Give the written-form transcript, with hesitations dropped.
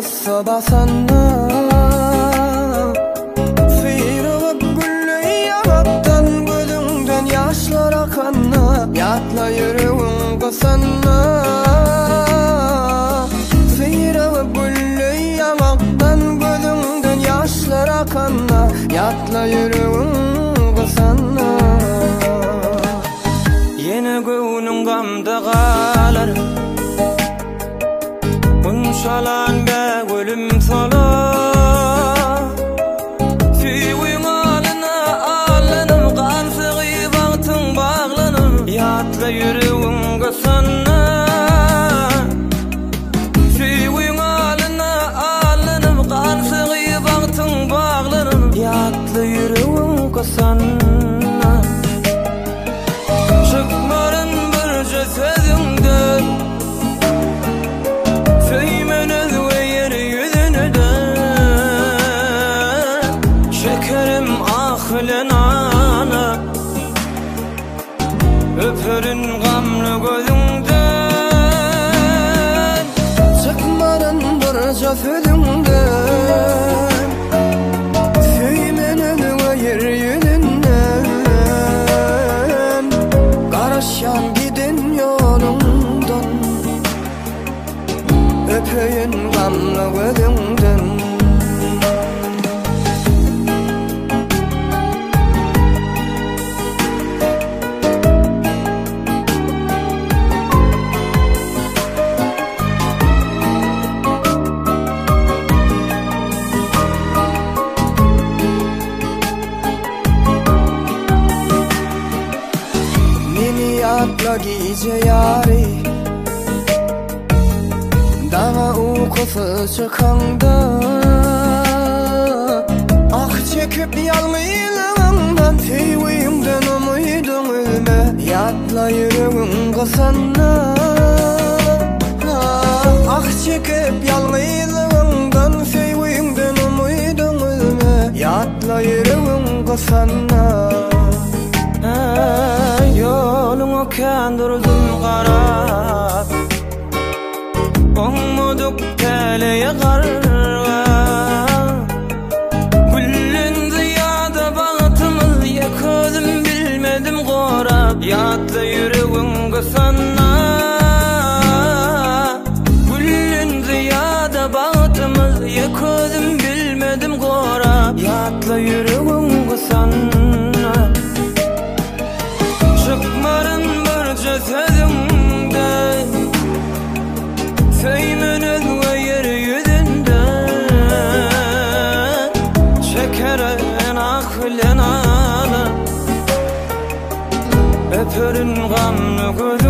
kıssa basanna Sıyrılıp güllü yanaktan gözünden yaşlar akanna Yatla yüreğin kısanna Sıyrılıp güllü yanaktan gözünden yaşlar akanna Yatla yüreğin kısanna Yine göğünün gamda qalar Unşalan be ölüm sola Süyün alına alınım Qansığı bağtın bağlanım Yatla yüreğin kısanna Süyün alına alınım Qansığı bağtın bağlanım Yatla yüreğin kısanna Çıkmarın birce sözünden Söymenez ve yeryüzüne de Şekerim ahlen ana Öpürün gamlı gözünden Çıkmarın birce sözünden Söymenez ve yeryüzünden Karışan gidin yolundan Öpeyim gamlı gözünden Meni yatla gece yari Dana uykusu çıkanda Ah çekip yalnızlığımdan Seviyimden umuydum ölme Yatla yüreğin kısanna Ah çekip yalnızlığımdan Seviyimden umuydum ölme Yatla yüreğin kısanna Yolunu kendurdum qarab Oğmuduk teleye qarga Güllün ziyada bağıtımız Ya közüm bilmedim qorab Yatla yüreğin kısanna Güllün ziyada bağıtımız Ya közüm bilmedim qorab Yatla yüreğin kısanna Çıkmarın birce sözünden Söymenez ve yeryüzünde Şekerin ahlen ana Öpürün gamlı gözünden